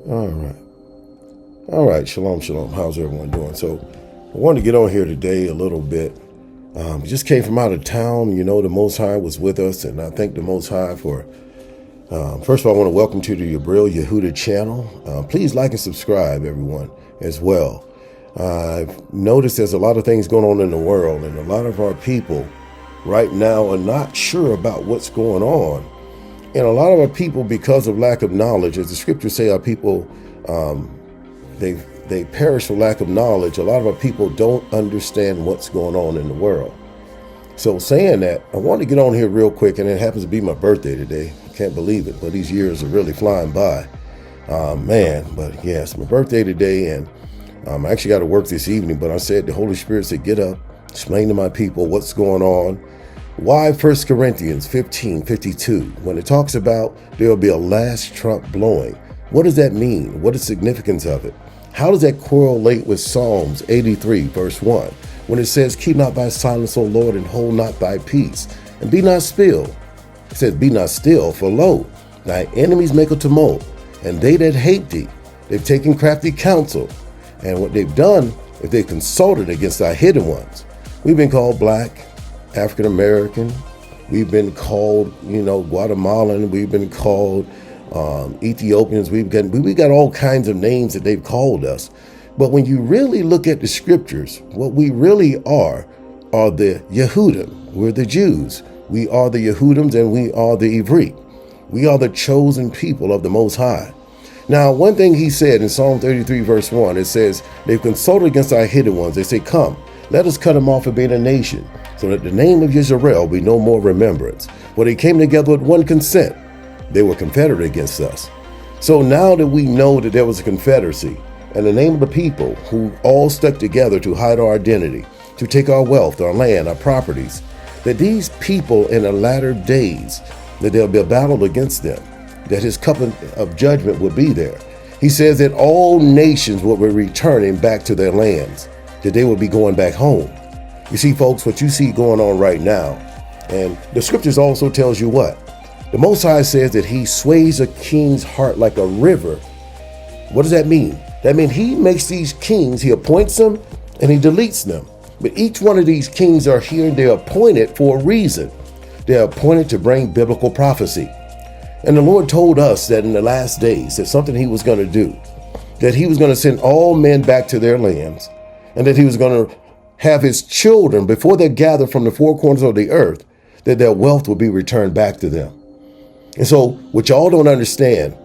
All right. All right. Shalom, shalom. How's everyone doing? So I wanted to get on here today a little bit. We just came from out of town. You know, the Most High was with us, and I thank the Most High for, first of all, I want to welcome to the Yabril Yehuda channel. Please like and subscribe, everyone, as well. I've noticed there's a lot of things going on in the world, and a lot of our people right now are not sure about what's going on. And a lot of our people, because of lack of knowledge, as the scriptures say, our people, they perish for lack of knowledge. A lot of our people don't understand what's going on in the world. So saying that, I want to get on here real quick, and it happens to be my birthday today. I can't believe it, but these years are really flying by. But yes, my birthday today, and I actually got to work this evening, but I said, the Holy Spirit said, get up, explain to my people what's going on. Why 1 Corinthians 15:52, when it talks about there will be a last trump blowing, what does that mean? What is the significance of it? How does that correlate with Psalms 83, verse 1, when it says, keep not thy silence, O Lord, and hold not thy peace, and be not still. It says, be not still, for lo, thy enemies make a tumult, and they that hate thee, they've taken crafty counsel. And what they've done, if they consulted against thy hidden ones. We've been called black, African American, we've been called, Guatemalan, we've been called Ethiopians, we got all kinds of names that they've called us. But when you really look at the scriptures, what we really are the Yehudim. We're the Jews. We are the Yehudims, and we are the Ivrit. We are the chosen people of the Most High. Now, one thing he said in Psalm 33, verse 1, it says, they've consulted against our hidden ones. They say, come, let us cut them off and being a nation, so that the name of Yisrael be no more remembrance. For they came together with one consent. They were confederate against us. So now that we know that there was a confederacy, and the name of the people who all stuck together to hide our identity, to take our wealth, our land, our properties, that these people in the latter days, that there'll be a battle against them, that his cup of judgment will be there. He says that all nations will be returning back to their lands, that they will be going back home. You see, folks, what you see going on right now, and the scriptures also tells you what? The Most High says that he sways a king's heart like a river. What does that mean? That means he makes these kings, he appoints them, and he deletes them. But each one of these kings are here, and they're appointed for a reason. They're appointed to bring biblical prophecy. And the Lord told us that in the last days, that something he was going to do, that he was going to send all men back to their lands, and that he was going to have his children, before they're gathered from the four corners of the earth, that their wealth will be returned back to them. And so what y'all don't understand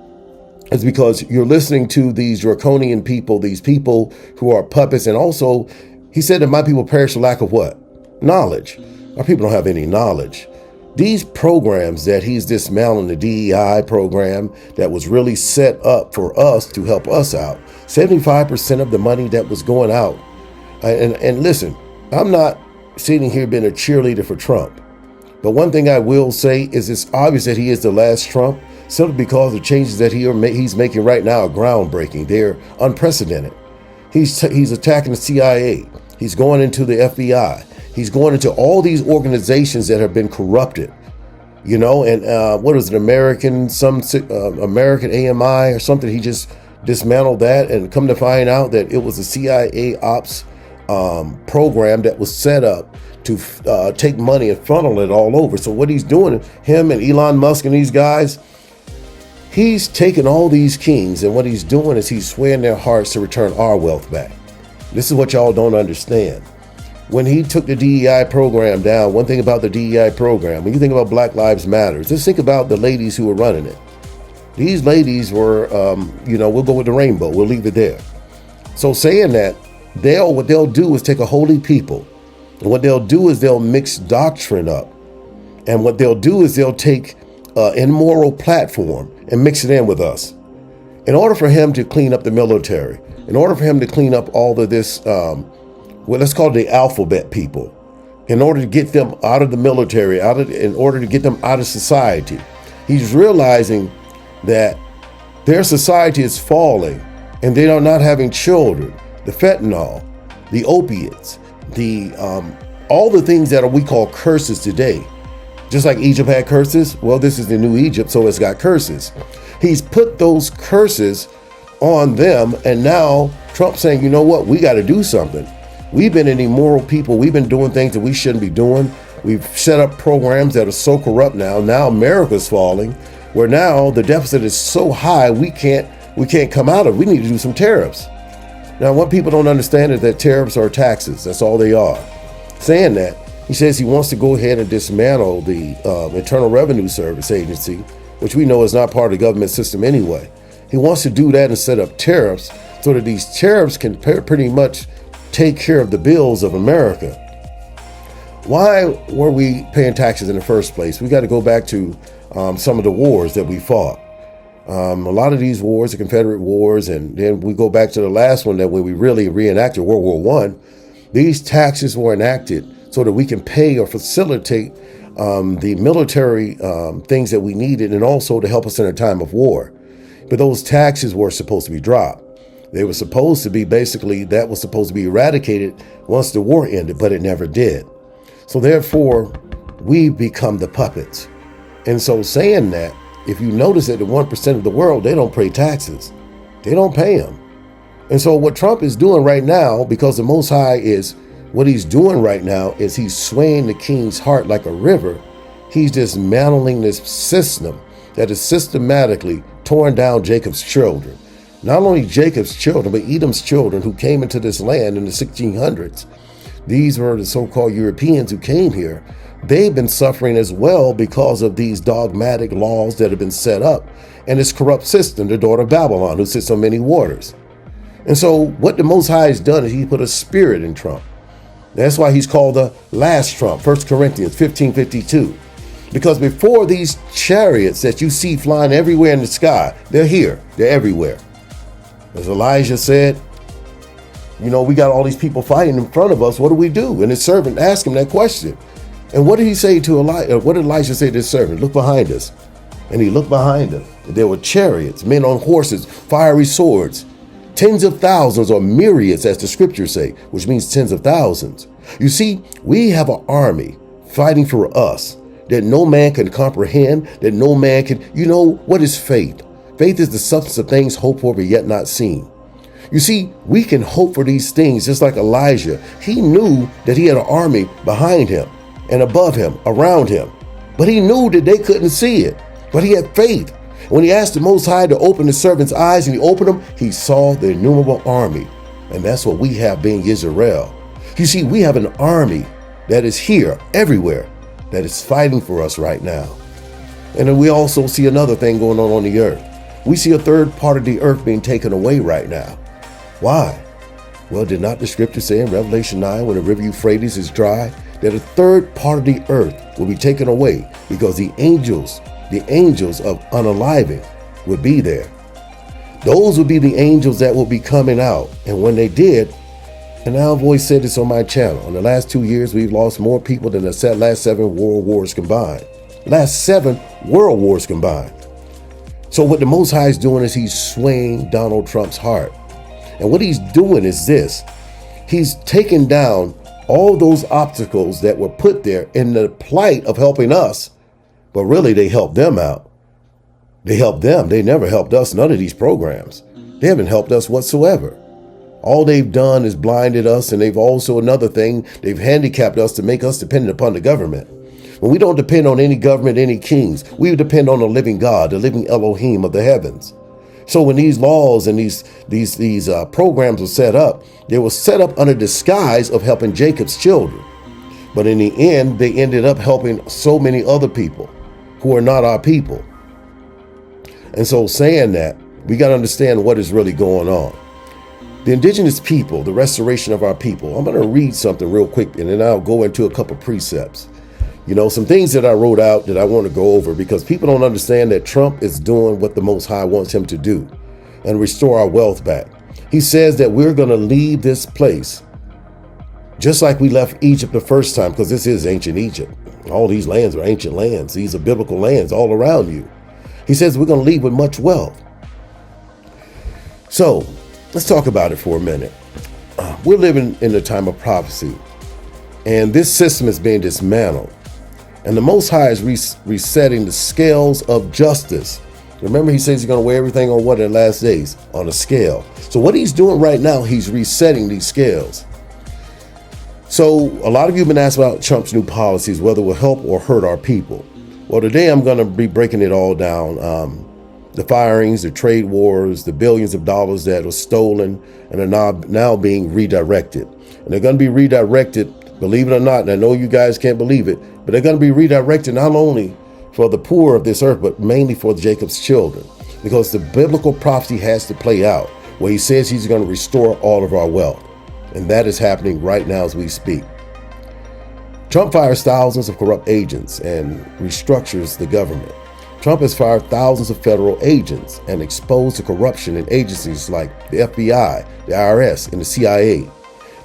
is because you're listening to these draconian people, these people who are puppets. And also, he said that my people perish for lack of what? Knowledge. Our people don't have any knowledge. These programs that he's dismantling, the DEI program that was really set up for us to help us out, 75% of the money that was going out. And listen, I'm not sitting here being a cheerleader for Trump. But one thing I will say is it's obvious that he is the last Trump, simply because the changes that he's making right now are groundbreaking. They're unprecedented. He's attacking the CIA. He's going into the FBI. He's going into all these organizations that have been corrupted, and what is it, American AMI or something. He just dismantled that, and come to find out that it was a CIA ops program that was set up to take money and funnel it all over. So what he's doing, him and Elon Musk and these guys, he's taking all these kings, and what he's doing is he's swaying their hearts to return our wealth back. This is what y'all don't understand. When he took the DEI program down, one thing about the DEI program, when you think about Black Lives Matter, just think about the ladies who were running it. These ladies were, we'll go with the rainbow. We'll leave it there. So saying that, what they'll do is take a holy people, and what they'll do is they'll mix doctrine up. And what they'll do is they'll take an immoral platform and mix it in with us. In order for him to clean up the military, in order for him to clean up all of this, let's call it the alphabet people, in order to get them out of the military, in order to get them out of society, he's realizing that their society is falling, and they are not having children. The fentanyl, the opiates, all the things that we call curses today. Just like Egypt had curses, well, this is the new Egypt, so it's got curses. He's put those curses on them. And now Trump saying, you know what, we got to do something. We've been an immoral people. We've been doing things that we shouldn't be doing. We've set up programs that are so corrupt now. Now America's falling, where now the deficit is so high we can't come out of it. We need to do some tariffs. Now, what people don't understand is that tariffs are taxes. That's all they are. Saying that, he says he wants to go ahead and dismantle the Internal Revenue Service Agency, which we know is not part of the government system anyway. He wants to do that and set up tariffs so that these tariffs can pretty much take care of the bills of America. Why were we paying taxes in the first place? We got to go back to some of the wars that we fought. A lot of these wars, the Confederate Wars, and then we go back to the last one that when we really reenacted World War I, these taxes were enacted so that we can pay or facilitate the military things that we needed, and also to help us in a time of war. But those taxes were supposed to be dropped. They were supposed to be that was supposed to be eradicated once the war ended, but it never did. So therefore, we become the puppets. And so saying that, if you notice that the 1% of the world, they don't pay taxes. They don't pay them. And so what Trump is doing right now, because the Most High is, what he's doing right now is he's swaying the king's heart like a river. He's dismantling this system that is systematically torn down Jacob's children. Not only Jacob's children, but Edom's children who came into this land in the 1600s. These were the so-called Europeans who came here. They've been suffering as well because of these dogmatic laws that have been set up and this corrupt system, the daughter of Babylon, who sits on many waters. And so what the Most High has done is he put a spirit in Trump. That's why he's called the last Trump, 1 Corinthians 15:52. Because before, these chariots that you see flying everywhere in the sky, they're here, they're everywhere. As Elijah said, you know, we got all these people fighting in front of us. What do we do? And his servant asked him that question. And what did he say to Elijah? What did Elijah say to his servant? Look behind us. And he looked behind him. There were chariots, men on horses, fiery swords, tens of thousands or myriads, as the scriptures say, which means tens of thousands. You see, we have an army fighting for us that no man can comprehend, that no man can, you know, what is faith? Faith is the substance of things hoped for but yet not seen. You see, we can hope for these things just like Elijah. He knew that he had an army behind him and above him, around him. But he knew that they couldn't see it. But he had faith. When he asked the Most High to open the servant's eyes and he opened them, he saw the innumerable army. And that's what we have being Israel. You see, we have an army that is here, everywhere, that is fighting for us right now. And then we also see another thing going on the earth. We see a third part of the earth being taken away right now. Why? Well, did not the scripture say in Revelation 9, when the river Euphrates is dry, that a third part of the earth will be taken away because the angels of unaliving would be there. Those would be the angels that will be coming out. And when they did, and I've always said this on my channel, in the last 2 years, we've lost more people than the last 7 world wars combined. Last 7 world wars combined. So what the Most High is doing is he's swaying Donald Trump's heart. And what he's doing is this. He's taking down all those obstacles that were put there in the plight of helping us. But really, they helped them out. They helped them. They never helped us. None of these programs. They haven't helped us whatsoever. All they've done is blinded us. And they've also, another thing, they've handicapped us to make us dependent upon the government. When we don't depend on any government, any kings, we depend on the living God, the living Elohim of the heavens. So when these laws and these programs were set up, they were set up under disguise of helping Jacob's children. But in the end, they ended up helping so many other people who are not our people. And so saying that, we got to understand what is really going on. The indigenous people, the restoration of our people. I'm going to read something real quick and then I'll go into a couple precepts. You know, some things that I wrote out that I want to go over because people don't understand that Trump is doing what the Most High wants him to do and restore our wealth back. He says that we're going to leave this place just like we left Egypt the first time, because this is ancient Egypt. All these lands are ancient lands. These are biblical lands all around you. He says we're going to leave with much wealth. So let's talk about it for a minute. We're living in a time of prophecy, and this system is being dismantled. And the Most High is resetting the scales of justice Remember, he says he's going to weigh everything on what in the last days? On a scale. So what he's doing right now, he's resetting these scales. So a lot of you have been asked about Trump's new policies, whether it will help or hurt our people. Well, today I'm going to be breaking it all down. The firings, the trade wars, the billions of dollars that were stolen and are now being redirected. And they're going to be redirected, believe it or not, and I know you guys can't believe it, but they're going to be redirected not only for the poor of this earth, but mainly for Jacob's children, because the biblical prophecy has to play out where he says he's going to restore all of our wealth. And that is happening right now as we speak. Trump fires thousands of corrupt agents and restructures the government. Trump has fired thousands of federal agents and exposed the corruption in agencies like the FBI, the IRS, and the CIA.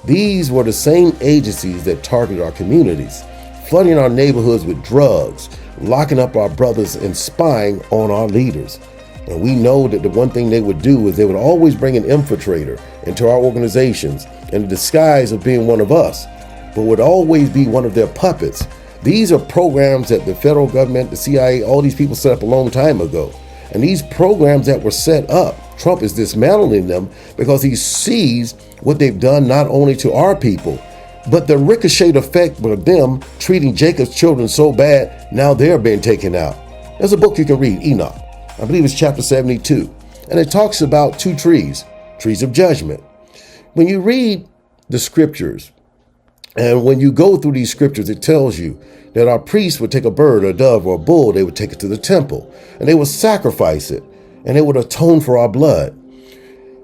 These were the same agencies that targeted our communities, flooding our neighborhoods with drugs, locking up our brothers and spying on our leaders. And we know that the one thing they would do is they would always bring an infiltrator into our organizations in the disguise of being one of us, but would always be one of their puppets. These are programs that the federal government, the CIA, all these people set up a long time ago. And these programs that were set up, Trump is dismantling them because he sees what they've done not only to our people, but the ricochet effect of them treating Jacob's children so bad, now they're being taken out. There's a book you can read, Enoch. I believe it's chapter 72. And it talks about two trees of judgment. When you read the scriptures, and when you go through these scriptures, it tells you that our priests would take a bird or a dove or a bull, they would take it to the temple, and they would sacrifice it, and they would atone for our blood.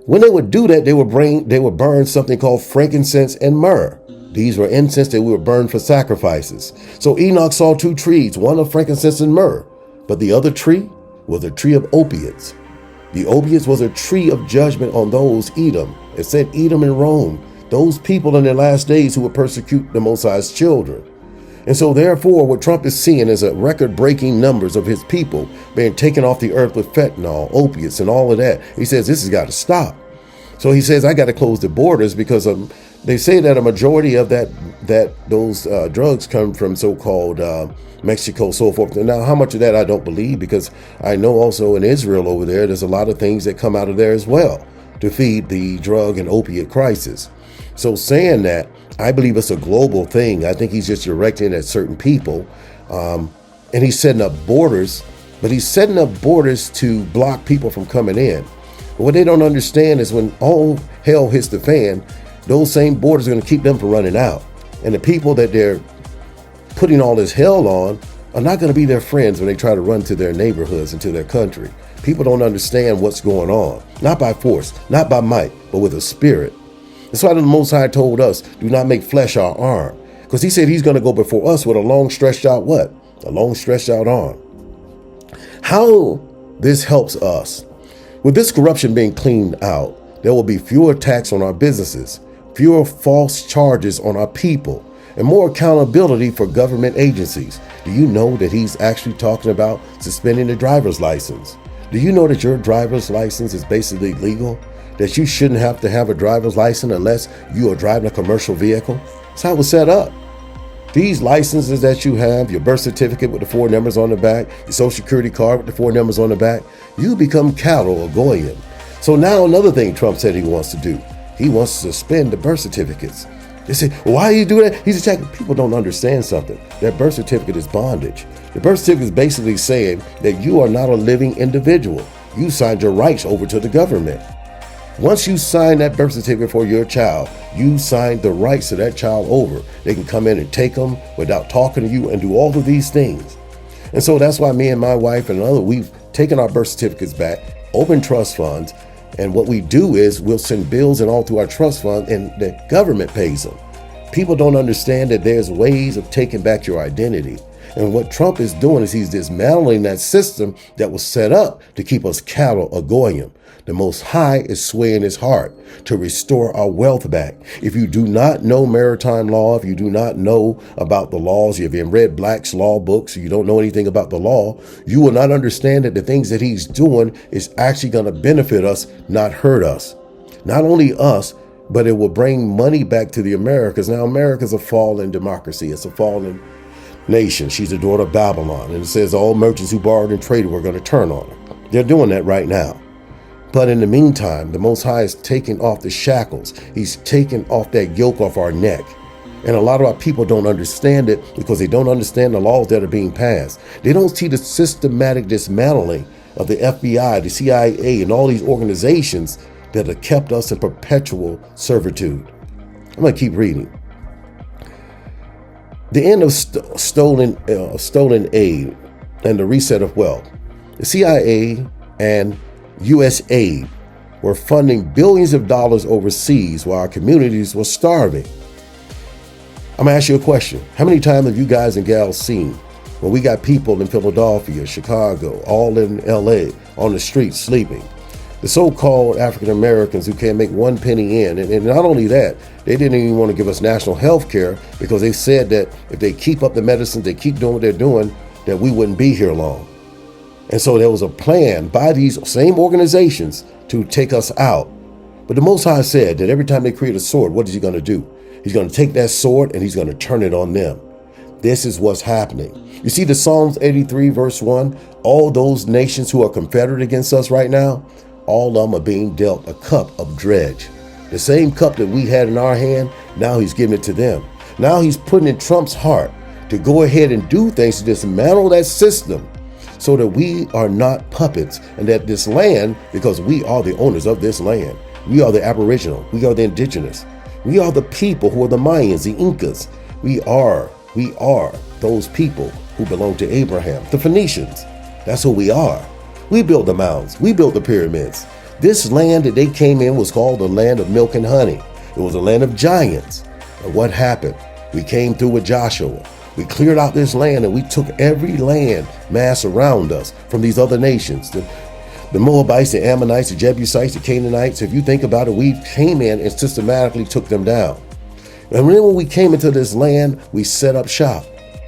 When they would do that, they would burn something called frankincense and myrrh. These were incense that we would burn for sacrifices. So Enoch saw two trees, one of frankincense and myrrh, but the other tree was a tree of opiates. The opiates was a tree of judgment on those, Edom. It said Edom and Rome, those people in their last days who would persecute the Most High's children. And so therefore, what Trump is seeing is a record-breaking numbers of his people being taken off the earth with fentanyl, opiates, and all of that. He says this has got to stop. So he says, I got to close the borders because they say that a majority of those drugs come from so-called Mexico, so forth. Now, how much of that I don't believe, because I know also in Israel over there's a lot of things that come out of there as well to feed the drug and opiate crisis. So saying that, I believe it's a global thing. I think he's just directing at certain people, and he's setting up borders, but he's setting up borders to block people from coming in. But what they don't understand is when all hell hits the fan, those same borders are going to keep them from running out. And the people that they're putting all this hell on are not going to be their friends when they try to run to their neighborhoods and to their country. People don't understand what's going on, not by force, not by might, but with a spirit. That's why the Most High told us, do not make flesh our arm. Because he said he's going to go before us with a long stretched out what? A long stretched out arm. How this helps us. With this corruption being cleaned out, there will be fewer attacks on our businesses, fewer false charges on our people, and more accountability for government agencies. Do you know that he's actually talking about suspending the driver's license? Do you know that your driver's license is basically legal? That you shouldn't have to have a driver's license unless you are driving a commercial vehicle? That's how it was set up. These licenses that you have, your birth certificate with the 4 numbers on the back, your social security card with the 4 numbers on the back, you become cattle or goyim. So now another thing Trump said he wants to do, he wants to suspend the birth certificates. They say, well, why do you do that? He's attacking. People don't understand something. That birth certificate is bondage. The birth certificate is basically saying that you are not a living individual. You signed your rights over to the government. Once you sign that birth certificate for your child, you signed the rights to that child over. They can come in and take them without talking to you and do all of these things. And so that's why me and my wife and others, we've taken our birth certificates back, opened trust funds, and what we do is we'll send bills and all through our trust fund, and the government pays them. People don't understand that there's ways of taking back your identity. And what Trump is doing is he's dismantling that system that was set up to keep us cattle or goyim. The Most High is swaying his heart to restore our wealth back. If you do not know maritime law, if you do not know about the laws, if you haven't read Black's law books, you don't know anything about the law, you will not understand that the things that he's doing is actually going to benefit us, not hurt us. Not only us, but it will bring money back to the Americas. Now, America's a fallen democracy. It's a fallen nation. She's the daughter of Babylon. And it says all merchants who borrowed and traded were going to turn on her. They're doing that right now. But in the meantime, the Most High is taking off the shackles. He's taking off that yoke off our neck. And a lot of our people don't understand it because they don't understand the laws that are being passed. They don't see the systematic dismantling of the FBI, the CIA, and all these organizations that have kept us in perpetual servitude. I'm going to keep reading. The end of stolen aid and the reset of wealth. The CIA and U.S. aid were funding billions of dollars overseas while our communities were starving. I'm going to ask you a question. How many times have you guys and gals seen when we got people in Philadelphia, Chicago, all in L.A., on the streets sleeping? The so-called African Americans who can't make one penny in. And not only that, they didn't even want to give us national health care because they said that if they keep up the medicine, they keep doing what they're doing, that we wouldn't be here long. And so there was a plan by these same organizations to take us out. But the Most High said that every time they create a sword, what is he going to do? He's going to take that sword and he's going to turn it on them. This is what's happening. You see the Psalms 83 verse 1, all those nations who are confederate against us right now, all of them are being dealt a cup of dredge. The same cup that we had in our hand, now he's giving it to them. Now he's putting in Trump's heart to go ahead and do things to dismantle that system so that we are not puppets and that this land, because we are the owners of this land. We are the aboriginal. We are the indigenous. We are the people who are the Mayans, the Incas. We are those people who belong to Abraham, the Phoenicians. That's who we are. We built the mounds. We built the pyramids. This land that they came in was called the land of milk and honey. It was a land of giants. And what happened? We came through with Joshua. We cleared out this land and we took every land mass around us from these other nations. The Moabites, the Ammonites, the Jebusites, the Canaanites. If you think about it, we came in and systematically took them down. And then when we came into this land, we set up shop.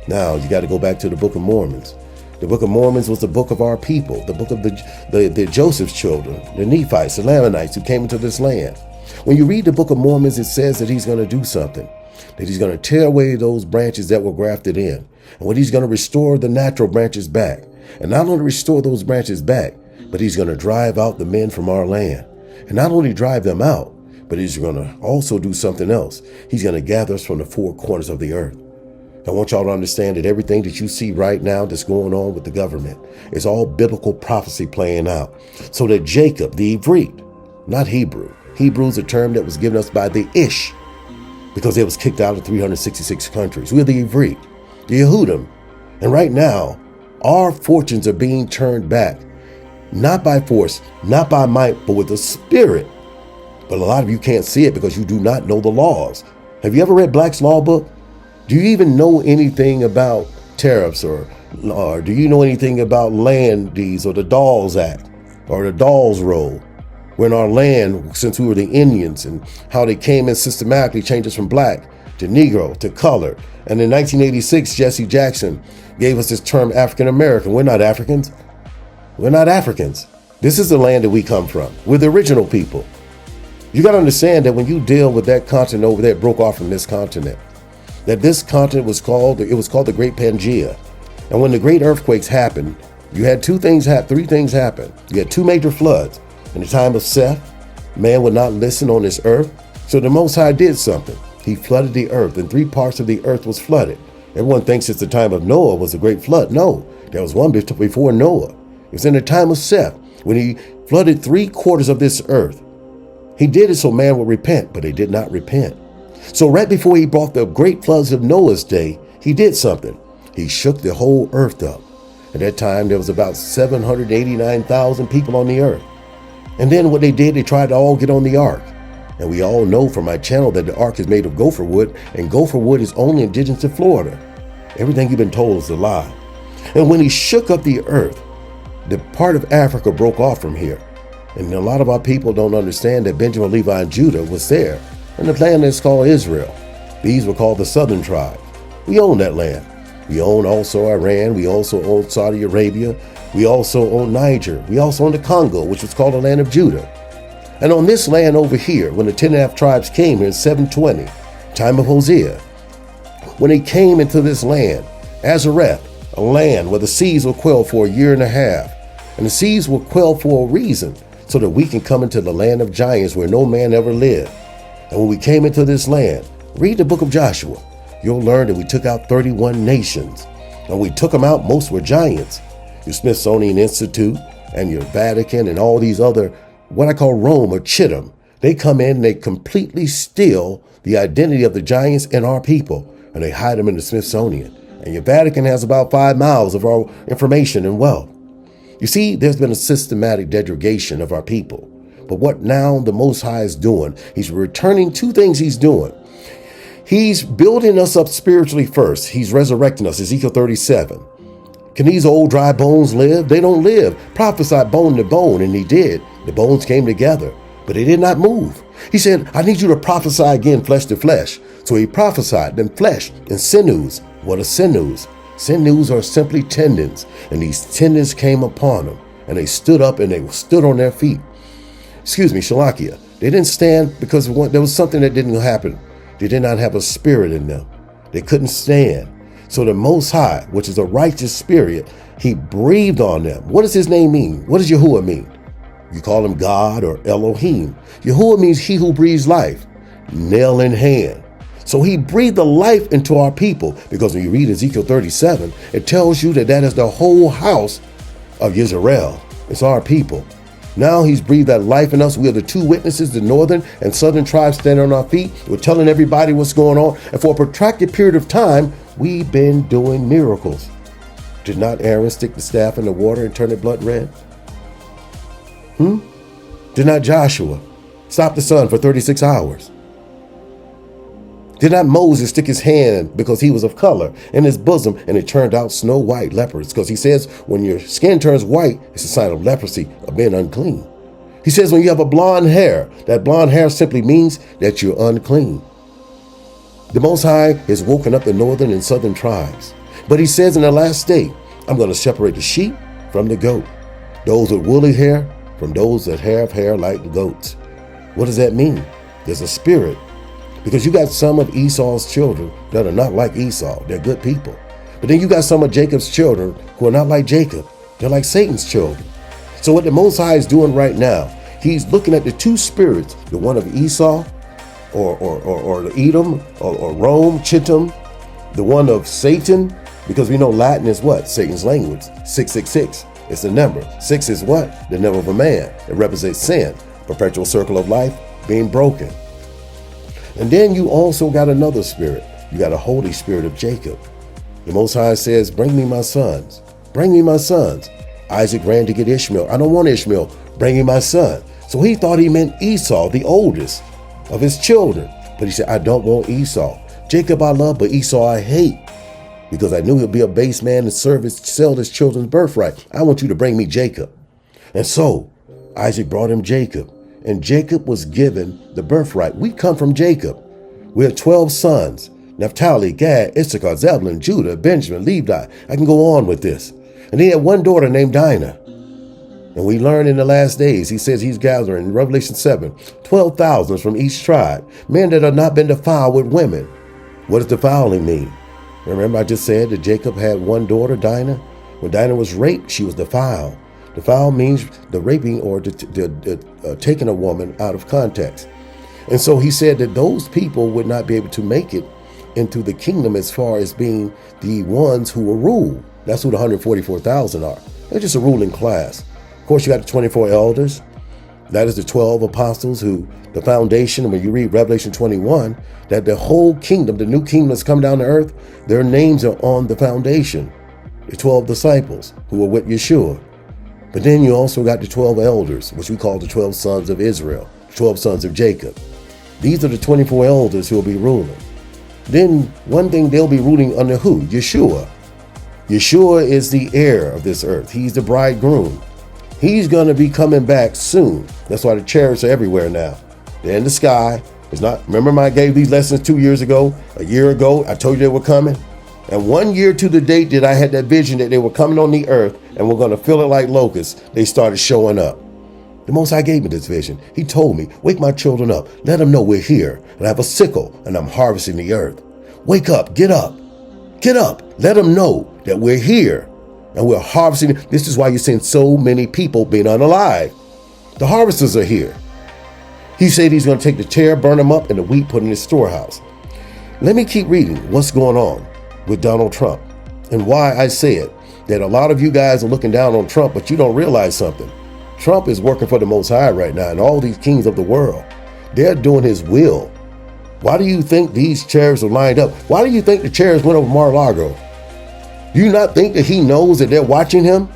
Now you got to go back to the Book of Mormons. The Book of Mormons was the book of our people, the book of the Joseph's children, the Nephites, the Lamanites who came into this land. When you read the Book of Mormons, it says that he's going to do something, that he's going to tear away those branches that were grafted in, and what he's going to restore the natural branches back. And not only restore those branches back, but he's going to drive out the men from our land. And not only drive them out, but he's going to also do something else. He's going to gather us from the four corners of the earth. I want y'all to understand that everything that you see right now that's going on with the government is all biblical prophecy playing out. So that Jacob, the Ivrit, not Hebrew. Hebrew is a term that was given us by the Ish because it was kicked out of 366 countries. We're the Ivrit, the Yehudim. And right now, our fortunes are being turned back. Not by force, not by might, but with the Spirit. But a lot of you can't see it because you do not know the laws. Have you ever read Black's Law Book? Do you even know anything about tariffs or do you know anything about land deeds or the Dawes Act or the Dawes Roll? When our land, since we were the Indians and how they came in systematically changed us from black to Negro to color. And in 1986, Jesse Jackson gave us this term African American. We're not Africans. We're not Africans. This is the land that we come from. We're the original people. You got to understand that when you deal with that continent over there, it broke off from this continent. That this continent was called the Great Pangea. And when the great earthquakes happened, you had three things happen. You had two major floods. In the time of Seth, man would not listen on this earth. So the Most High did something. He flooded the earth, and 3 parts of the earth was flooded. Everyone thinks it's the time of Noah was a great flood. No, there was one before Noah. It was in the time of Seth when he flooded 3/4 of this earth. He did it so man would repent, but they did not repent. So right before he brought the great floods of Noah's day, he did something. He shook the whole earth up. At that time, there was about 789,000 people on the earth. And then what they did, they tried to all get on the ark. And we all know from my channel that the ark is made of gopher wood, and gopher wood is only indigenous to Florida. Everything you've been told is a lie. And when he shook up the earth, the part of Africa broke off from here. And a lot of our people don't understand that Benjamin, Levi, and Judah was there. And the land is called Israel. These were called the southern tribe. We own that land. We own also Iran. We also own Saudi Arabia. We also own Niger. We also own the Congo, which was called the land of Judah. And on this land over here, when the 10.5 tribes came here in 720, time of Hosea, when they came into this land, Azareth, a land where the seas were quelled for 1.5 years, And the seas were quelled for a reason, so that we can come into the land of giants where no man ever lived. And when we came into this land, read the book of Joshua, you'll learn that we took out 31 nations. And we took them out, most were giants. Your Smithsonian Institute and your Vatican and all these other, what I call Rome or Chitam, they come in and they completely steal the identity of the giants and our people, and they hide them in the Smithsonian. And your Vatican has about 5 miles of our information and wealth. You see, there's been a systematic degradation of our people. But what now the Most High is doing, he's returning 2 things he's doing. He's building us up spiritually first. He's resurrecting us, Ezekiel 37. Can these old dry bones live? They don't live. Prophesied bone to bone, and he did. The bones came together, but they did not move. He said, I need you to prophesy again, flesh to flesh. So he prophesied, then flesh and sinews. What are sinews? Sinews are simply tendons, and these tendons came upon them, and they stood up and they stood on their feet. Shalakia. They didn't stand because there was something that didn't happen. They did not have a spirit in them. They couldn't stand. So the Most High, which is a righteous spirit, he breathed on them. What does his name mean? What does Yahuwah mean? You call him God or Elohim. Yahuwah means he who breathes life, nail in hand. So he breathed the life into our people, because when you read Ezekiel 37, it tells you that is the whole house of Israel. It's our people. Now he's breathed that life in us. We are the 2 witnesses, the northern and southern tribes standing on our feet. We're telling everybody what's going on. And for a protracted period of time, we've been doing miracles. Did not Aaron stick the staff in the water and turn it blood red? Did not Joshua stop the sun for 36 hours? Did not Moses stick his hand, because he was of color, in his bosom, and it turned out snow white leopards? Because he says when your skin turns white, it's a sign of leprosy, of being unclean. He says when you have a blonde hair, that blonde hair simply means that you're unclean. The Most High has woken up the northern and southern tribes. But he says in the last day, I'm going to separate the sheep from the goat, those with woolly hair from those that have hair like the goats. What does that mean? There's a spirit. Because you got some of Esau's children that are not like Esau. They're good people. But then you got some of Jacob's children who are not like Jacob. They're like Satan's children. So what the Most High is doing right now, he's looking at the 2 spirits, the one of Esau or the Edom or Rome, Chittim, the one of Satan, because we know Latin is what? Satan's language, 666. It's the number. 6 is what? The number of a man. It represents sin, perpetual circle of life being broken. And then you also got another spirit. You got a Holy Spirit of Jacob. The Most High says, bring me my sons. Bring me my sons. Isaac ran to get Ishmael. I don't want Ishmael. Bring me my son. So he thought he meant Esau, the oldest of his children. But he said, I don't want Esau. Jacob I love, but Esau I hate, because I knew he'll be a base man and sell his children's birthright. I want you to bring me Jacob. And so Isaac brought him Jacob. And Jacob was given the birthright. We come from Jacob. We have 12 sons: Naphtali, Gad, Issachar, Zebulun, Judah, Benjamin, Levi. I can go on with this. And he had one daughter named Dinah. And we learn in the last days, he says he's gathering, in Revelation 7, 12,000 from each tribe, men that have not been defiled with women. What does defiling mean? Remember I just said that Jacob had one daughter, Dinah? When Dinah was raped, she was defiled. Defile means the raping or taking a woman out of context. And so he said that those people would not be able to make it into the kingdom as far as being the ones who will rule. That's who the 144,000 are. They're just a ruling class. Of course, you got the 24 elders. That is the 12 apostles who, the foundation, when you read Revelation 21, that the whole kingdom, the new kingdom that's come down to earth, their names are on the foundation. The 12 disciples who were with Yeshua. But then you also got the 12 elders, which we call the 12 sons of Israel, 12 sons of Jacob. These are the 24 elders who will be ruling. Then one thing, they'll be ruling under who? Yeshua. Yeshua is the heir of this earth. He's the bridegroom. He's going to be coming back soon. That's why the chariots are everywhere now. They're in the sky. It's not. Remember I gave these lessons 2 years ago, a year ago. I told you they were coming. And 1 year to the date that I had that vision that they were coming on the earth and we're going to feel it like locusts, they started showing up. The Most High gave me this vision. He told me, wake my children up. Let them know we're here. And I have a sickle and I'm harvesting the earth. Wake up. Get up. Get up. Let them know that we're here. And we're harvesting. This is why you're seeing so many people being unalive. The harvesters are here. He said he's going to take the tare, burn them up, and the wheat put in his storehouse. Let me keep reading what's going on with Donald Trump and why I said that a lot of you guys are looking down on Trump, but you don't realize something. Trump is working for the Most High right now, and all these kings of the world, they're doing his will. Why do you think these chairs are lined up? Why do you think the chairs went over Mar-a-Lago? Do you not think that he knows that they're watching him?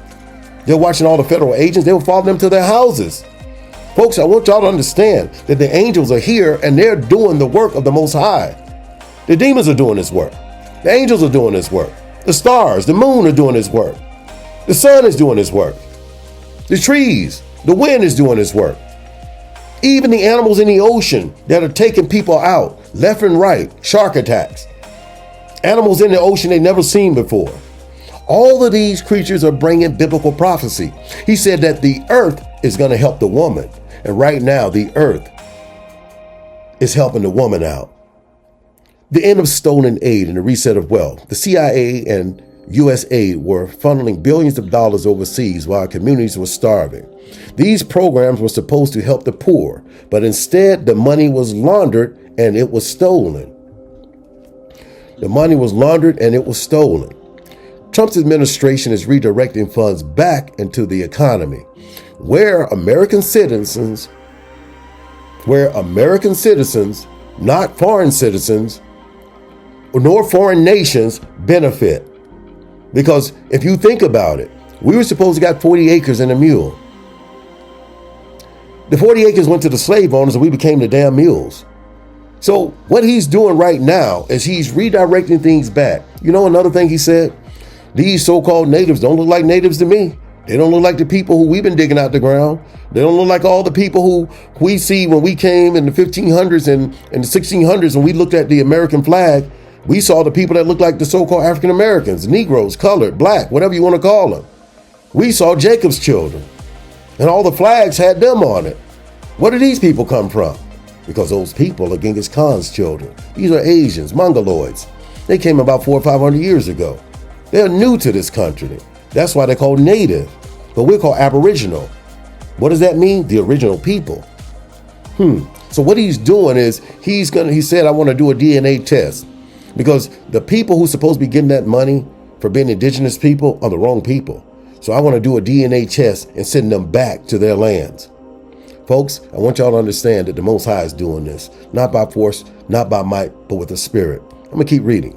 They're watching all the federal agents. They will follow them to their houses. Folks, I want y'all to understand that the angels are here and they're doing the work of the Most High. The demons are doing this work. The angels are doing this work. The stars, the moon are doing his work. The sun is doing his work. The trees, the wind is doing his work. Even the animals in the ocean that are taking people out, left and right, shark attacks. Animals in the ocean they never seen before. All of these creatures are bringing biblical prophecy. He said that the earth is going to help the woman. And right now, the earth is helping the woman out. The end of stolen aid and the reset of wealth. The CIA and USAID were funneling billions of dollars overseas while communities were starving. These programs were supposed to help the poor, but instead the money was laundered and it was stolen. The money was laundered and it was stolen. Trump's administration is redirecting funds back into the economy, where American citizens, not foreign citizens, nor foreign nations benefit. Because if you think about it, we were supposed to got 40 acres and a mule. The 40 acres went to the slave owners and we became the damn mules. So what he's doing right now is he's redirecting things back. You know another thing he said? These so-called natives don't look like natives to me. They don't look like the people who we've been digging out the ground. They don't look like all the people who we see when we came in the 1500s and the 1600s and we looked at the American flag. We saw the people that looked like the so-called African Americans, Negroes, colored, black, whatever you want to call them. We saw Jacob's children and all the flags had them on it. Where did these people come from? Because those people are Genghis Khan's children. These are Asians, Mongoloids. They came about 400 or 500 years ago. They're new to this country. That's why they're called native, but we're called aboriginal. What does that mean? The original people. So what he's doing is he said, I want to do a DNA test because the people who's supposed to be getting that money for being indigenous people are the wrong people. So I want to do a DNA test and send them back to their lands. Folks, I want y'all to understand that the Most High is doing this, not by force, not by might, but with the Spirit. I'm going to keep reading.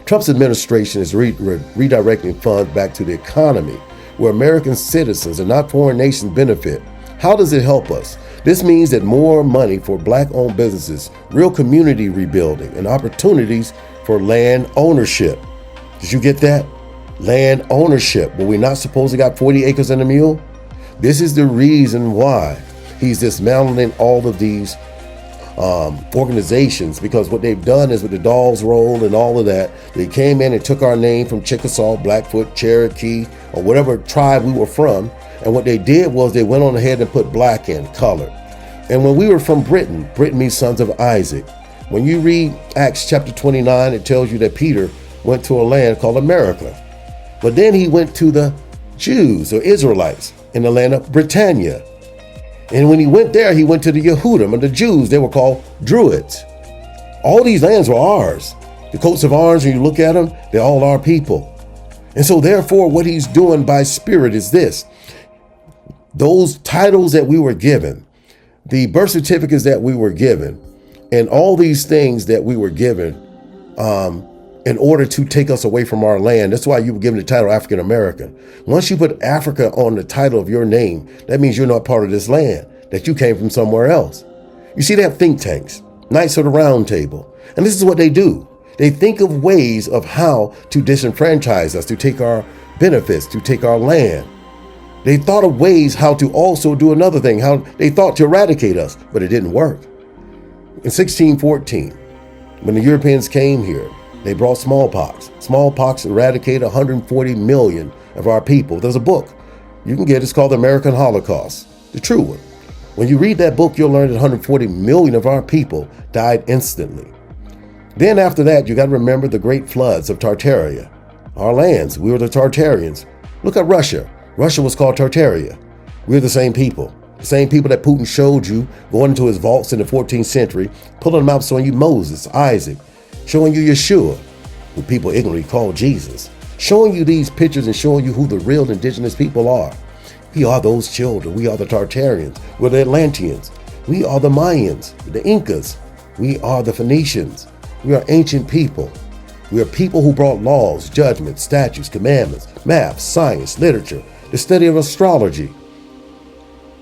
Trump's administration is redirecting funds back to the economy where American citizens and not foreign nations benefit. How does it help us? This means that more money for Black-owned businesses, real community rebuilding, and opportunities for land ownership. Did you get that? Land ownership. Were we not supposed to got 40 acres and a mule? This is the reason why he's dismantling all of these organizations, because what they've done is with the Dolls Roll and all of that, they came in and took our name from Chickasaw, Blackfoot, Cherokee, or whatever tribe we were from. And what they did was they went on ahead and put black in, colored. And when we were from Britain, Britain means sons of Isaac. When you read Acts chapter 29, it tells you that Peter went to a land called America. But then he went to the Jews or Israelites in the land of Britannia. And when he went there, he went to the Yehudim and the Jews. They were called Druids. All these lands were ours. The coats of arms, when you look at them, they're all our people. And so therefore, what he's doing by spirit is this. Those titles that we were given, the birth certificates that we were given, and all these things that we were given in order to take us away from our land. That's why you were given the title African American. Once you put Africa on the title of your name, that means you're not part of this land, that you came from somewhere else. You see, they have think tanks, Knights of the Round Table. And this is what they do. They think of ways of how to disenfranchise us, to take our benefits, to take our land. They thought of ways how to also do another thing, how they thought to eradicate us, but it didn't work. In 1614, when the Europeans came here, they brought smallpox. Smallpox eradicated 140 million of our people. There's a book you can get. It's called The American Holocaust, the true one. When you read that book, you'll learn that 140 million of our people died instantly. Then after that, you got to remember the great floods of Tartaria. our lands. We were the Tartarians. Look at Russia. Russia was called Tartaria. We're the same people. The same people that Putin showed you going into his vaults in the 14th century, pulling them out, showing you Moses, Isaac, showing you Yeshua, who people ignorantly call Jesus, showing you these pictures and showing you who the real indigenous people are. We are those children. We are the Tartarians. We're the Atlanteans. We are the Mayans, the Incas. We are the Phoenicians. We are ancient people. We are people who brought laws, judgments, statutes, commandments, math, science, literature, the study of astrology.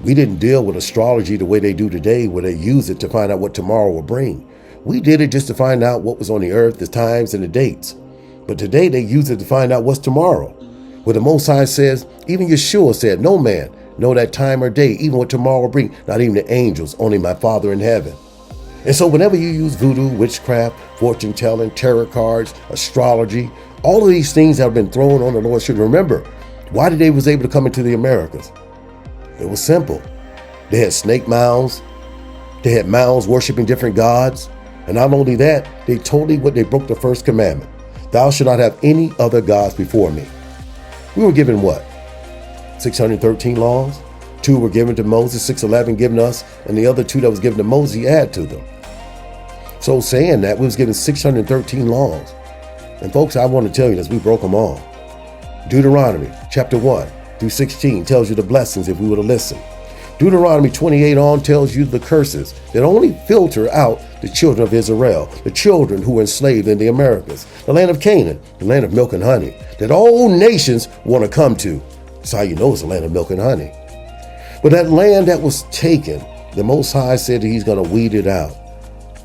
We didn't deal with astrology the way they do today, where they use it to find out what tomorrow will bring. We did it just to find out what was on the earth, the times and the dates. But today they use it to find out what's tomorrow. Where the Most High says, even Yeshua said, no man know that time or day, even what tomorrow will bring, not even the angels, only my Father in heaven. And so whenever you use voodoo, witchcraft, fortune telling, tarot cards, astrology, all of these things have been thrown on the Lord's children. Remember, why did they was able to come into the Americas? It was simple. They had snake mounds. They had mounds worshiping different gods. And not only that, they broke the first commandment. Thou shalt not have any other gods before me. We were given what? 613 laws? 2 were given to Moses, 611 given us, and the other 2 that was given to Moses, he added to them. So saying that, we was given 613 laws. And folks, I want to tell you this, we broke them all. Deuteronomy chapter 1 through 16 tells you the blessings if we were to listen. Deuteronomy 28 on tells you the curses that only filter out the children of Israel, the children who were enslaved in the Americas, the land of Canaan, the land of milk and honey, that all nations want to come to. That's how you know it's the land of milk and honey. But that land that was taken, the Most High said that he's going to weed it out,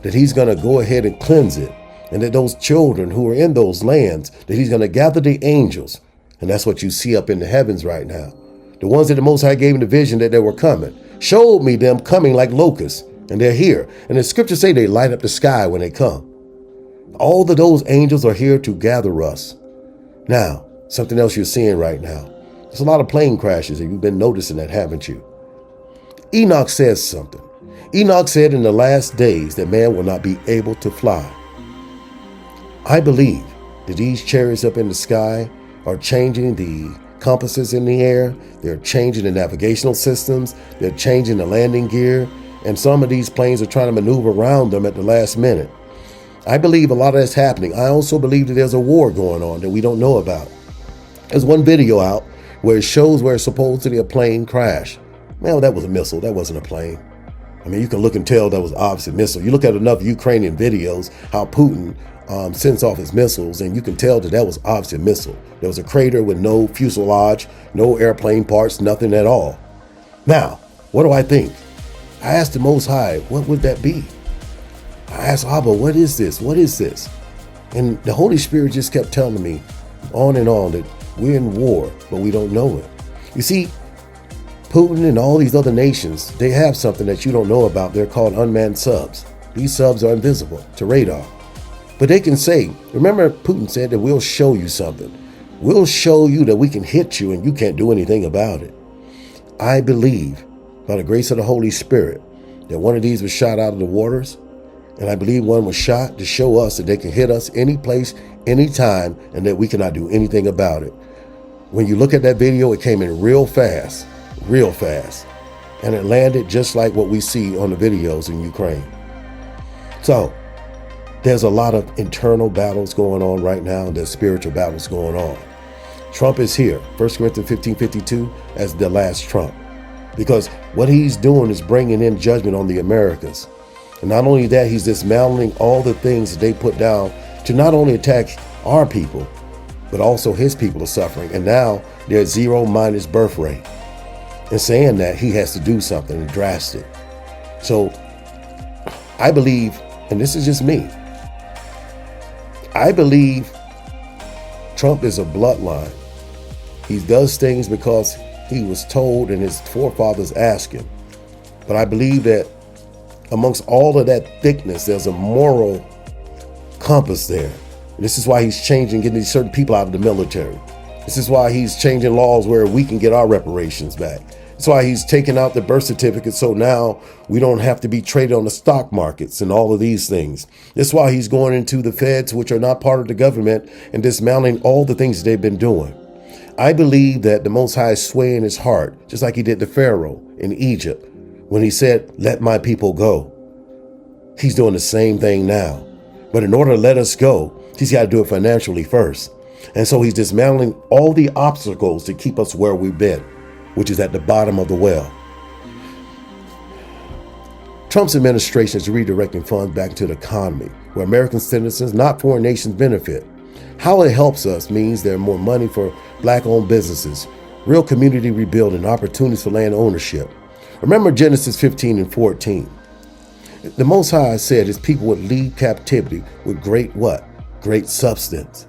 that he's going to go ahead and cleanse it, and that those children who are in those lands, that he's going to gather the angels. And that's what you see up in the heavens right now. The ones that the Most High gave in the vision that they were coming, showed me them coming like locusts, and they're here. And the scriptures say they light up the sky when they come. All of those angels are here to gather us. Now, something else you're seeing right now. There's a lot of plane crashes, and you've been noticing that, haven't you? Enoch says something. Enoch said in the last days that man will not be able to fly. I believe that these chariots up in the sky are changing the compasses in the air. They're changing the navigational systems. They're changing the landing gear. And some of these planes are trying to maneuver around them at the last minute. I believe a lot of that's happening. I also believe that there's a war going on that we don't know about. There's one video out where it shows where supposedly a plane crashed. Man, that was a missile. That wasn't a plane. I mean, you can look and tell that was obviously a missile. You look at enough Ukrainian videos, how Putin sends off his missiles, and you can tell that that was obviously a missile. There was a crater with no fuselage, no airplane parts, nothing at all. Now, what do I think? I asked the Most High, what would that be? I asked Abba, what is this? What is this? And the Holy Spirit just kept telling me on and on that we're in war, but we don't know it. You see, Putin and all these other nations, they have something that you don't know about. They're called unmanned subs. These subs are invisible to radar. But they can say, remember Putin said that we'll show you something. We'll show you that we can hit you and you can't do anything about it. I believe, by the grace of the Holy Spirit, that one of these was shot out of the waters. And I believe one was shot to show us that they can hit us any place, anytime, and that we cannot do anything about it. When you look at that video, it came in real fast. And it landed just like what we see on the videos in Ukraine. So there's a lot of internal battles going on right now, and there's spiritual battles going on. Trump is here, 1 Corinthians 15:52, as the last Trump. Because what he's doing is bringing in judgment on the Americas. And not only that, he's dismantling all the things that they put down to not only attack our people, but also his people are suffering. And now they're at 0 minus birth rate. And saying that, he has to do something drastic. So I believe, and this is just me, I believe Trump is a bloodline. He does things because he was told and his forefathers asked him. But I believe that amongst all of that thickness, there's a moral compass there. This is why he's changing, getting these certain people out of the military. This is why he's changing laws where we can get our reparations back. That's why he's taken out the birth certificate, so now we don't have to be traded on the stock markets and all of these things. That's why he's going into the feds, which are not part of the government, and dismantling all the things they've been doing. I believe that the Most High is swaying his heart, just like he did to Pharaoh in Egypt when he said, "Let my people go." He's doing the same thing now. But in order to let us go, he's got to do it financially first. And so he's dismantling all the obstacles to keep us where we've been, which is at the bottom of the well. Trump's administration is redirecting funds back into the economy, where American citizens, not foreign nations, benefit. How it helps us means there are more money for Black-owned businesses, real community rebuilding, opportunities for land ownership. Remember Genesis 15 and 14. The Most High said his people would leave captivity with great what? Great substance.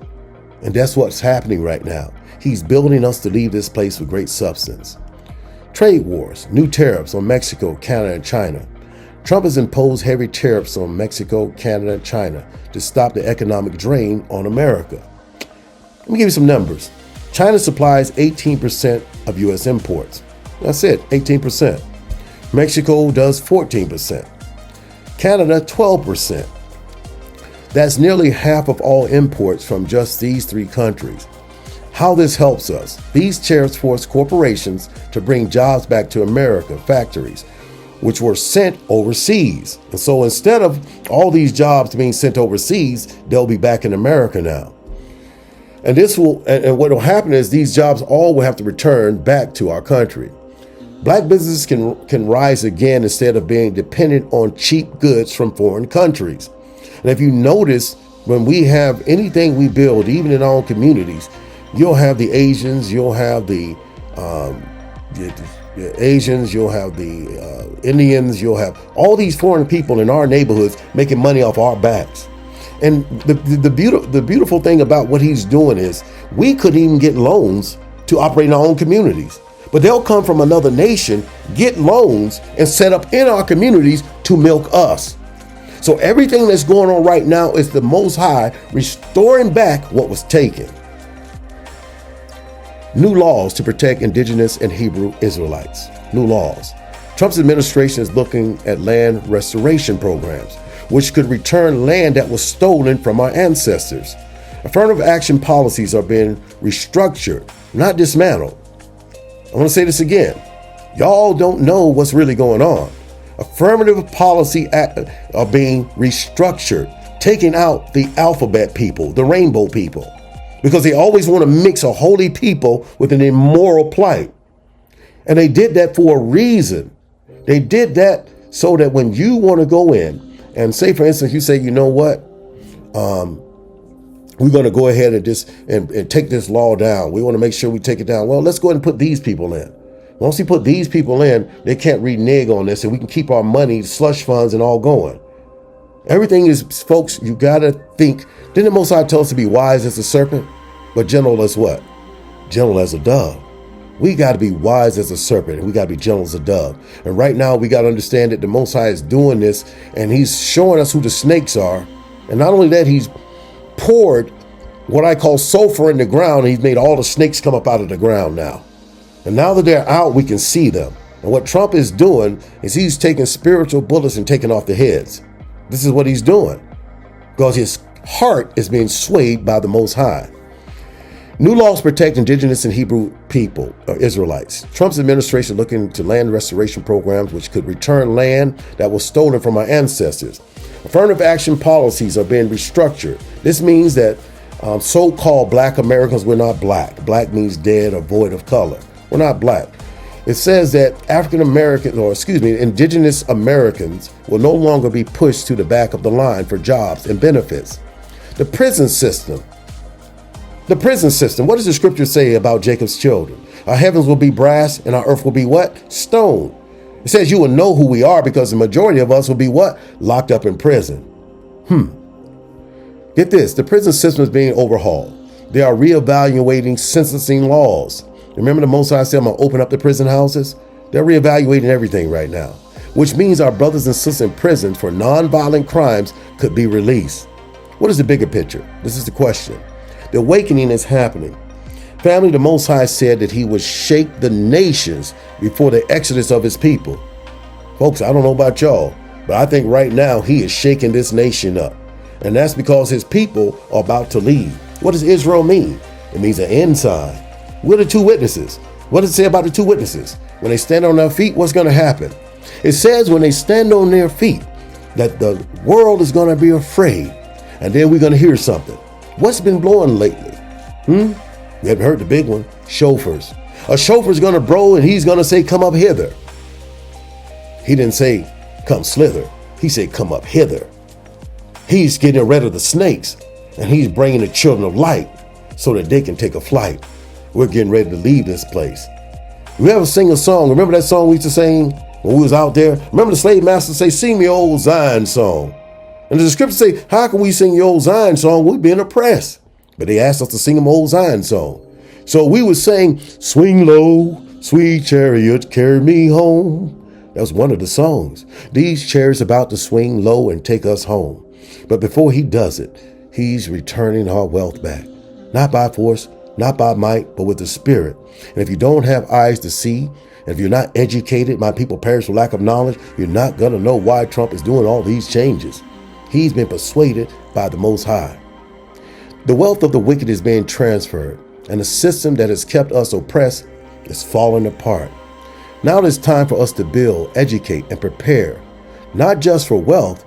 And that's what's happening right now. He's building us to leave this place with great substance. Trade wars, new tariffs on Mexico, Canada, and China. Trump has imposed heavy tariffs on Mexico, Canada, and China to stop the economic drain on America. Let me give you some numbers. China supplies 18% of U.S. imports. That's it, 18%. Mexico does 14%. Canada, 12%. That's nearly half of all imports from just these three countries. How this helps us. These tariffs force corporations to bring jobs back to America, factories, which were sent overseas. And so instead of all these jobs being sent overseas, they'll be back in America now. And what will happen is these jobs all will have to return back to our country. Black businesses can rise again instead of being dependent on cheap goods from foreign countries. And if you notice, when we have anything we build, even in our own communities, you'll have the Asians, you'll have the Asians, you'll have the Indians, you'll have all these foreign people in our neighborhoods making money off our backs. And the beautiful thing about what he's doing is we couldn't even get loans to operate in our own communities. But they'll come from another nation, get loans, and set up in our communities to milk us. So everything that's going on right now is the Most High restoring back what was taken. New laws to protect indigenous and Hebrew Israelites. New laws. Trump's administration is looking at land restoration programs, which could return land that was stolen from our ancestors. Affirmative action policies are being restructured, not dismantled. I want to say this again. Y'all don't know what's really going on. Affirmative policy are being restructured, taking out the alphabet people, the rainbow people, because they always want to mix a holy people with an immoral plight. And they did that for a reason. They did that so that when you want to go in and say, for instance, you say, you know what? We're going to go ahead and take this law down. We want to make sure we take it down. Well, let's go ahead and put these people in. Once we put these people in, they can't renege on this, and we can keep our money, slush funds, and all going. Everything is, folks, you got to think. Didn't the Most High tell us to be wise as a serpent, but gentle as what? Gentle as a dove. We got to be wise as a serpent, and we got to be gentle as a dove. And right now, we got to understand that the Most High is doing this, and he's showing us who the snakes are. And not only that, he's poured what I call sulfur in the ground, and he's made all the snakes come up out of the ground now. And now that they're out, we can see them. And what Trump is doing is he's taking spiritual bullets and taking off the heads. This is what he's doing, because his heart is being swayed by the Most High. New laws protect indigenous and Hebrew people, or Israelites. Trump's administration looking to land restoration programs which could return land that was stolen from our ancestors. Affirmative action policies are being restructured. This means that so-called Black Americans, we're not black. Black means dead or void of color. We're not black. It says that indigenous Americans will no longer be pushed to the back of the line for jobs and benefits. The prison system. What does the scripture say about Jacob's children? Our heavens will be brass and our earth will be what? Stone. It says you will know who we are because the majority of us will be what? Locked up in prison. Get this, the prison system is being overhauled. They are reevaluating sentencing laws. Remember the Most High said, I'm going to open up the prison houses? They're reevaluating everything right now, which means our brothers and sisters in prison for nonviolent crimes could be released. What is the bigger picture? This is the question. The awakening is happening. Family, the Most High said that he would shake the nations before the exodus of his people. Folks, I don't know about y'all, but I think right now he is shaking this nation up. And that's because his people are about to leave. What does Israel mean? It means an end sign. We're the two witnesses. What does it say about the two witnesses? When they stand on their feet, what's going to happen? It says when they stand on their feet that the world is going to be afraid. And then we're going to hear something. What's been blowing lately? You haven't heard the big one? Shofars. A shofar's going to blow and he's going to say, come up hither. He didn't say, come slither. He said, come up hither. He's getting rid of the snakes and he's bringing the children of light so that they can take a flight. We're getting ready to leave this place. You ever sing a song? Remember that song we used to sing when we was out there? Remember the slave master say, sing me old Zion song. And the scripture say, how can we sing your old Zion song? We're being oppressed. But they asked us to sing them old Zion song. So we would sing, swing low, sweet chariot, carry me home. That was one of the songs. These chariots about to swing low and take us home. But before he does it, he's returning our wealth back. Not by force, not by might, but with the Spirit. And if you don't have eyes to see, and if you're not educated, my people perish for lack of knowledge, you're not going to know why Trump is doing all these changes. He's been persuaded by the Most High. The wealth of the wicked is being transferred, and the system that has kept us oppressed is falling apart. Now it is time for us to build, educate, and prepare, not just for wealth,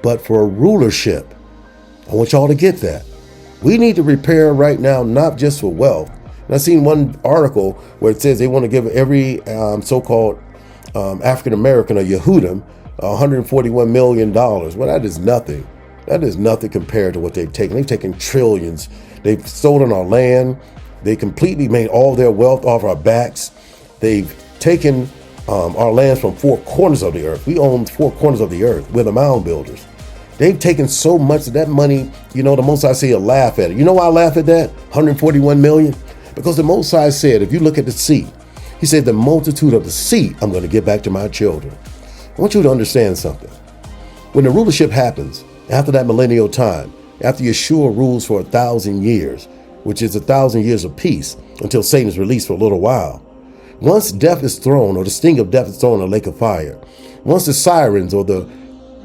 but for rulership. I want y'all to get that. We need to prepare right now, not just for wealth. And I've seen one article where it says they want to give every so-called African-American or Yehudim $141 million. Well, that is nothing. That is nothing compared to what they've taken. They've taken trillions. They've stolen our land. They completely made all their wealth off our backs. They've taken our lands from four corners of the earth. We own four corners of the earth. We're the mound builders. They've taken so much of that money, the Most High say, laugh at it. You know why I laugh at that? 141 million? Because the Most High said, if you look at the sea, he said, the multitude of the sea, I'm going to give back to my children. I want you to understand something. When the rulership happens, after that millennial time, after Yeshua rules for 1,000 years, which is 1,000 years of peace until Satan is released for a little while. Once death is thrown, or the sting of death is thrown in a lake of fire, once the sirens or the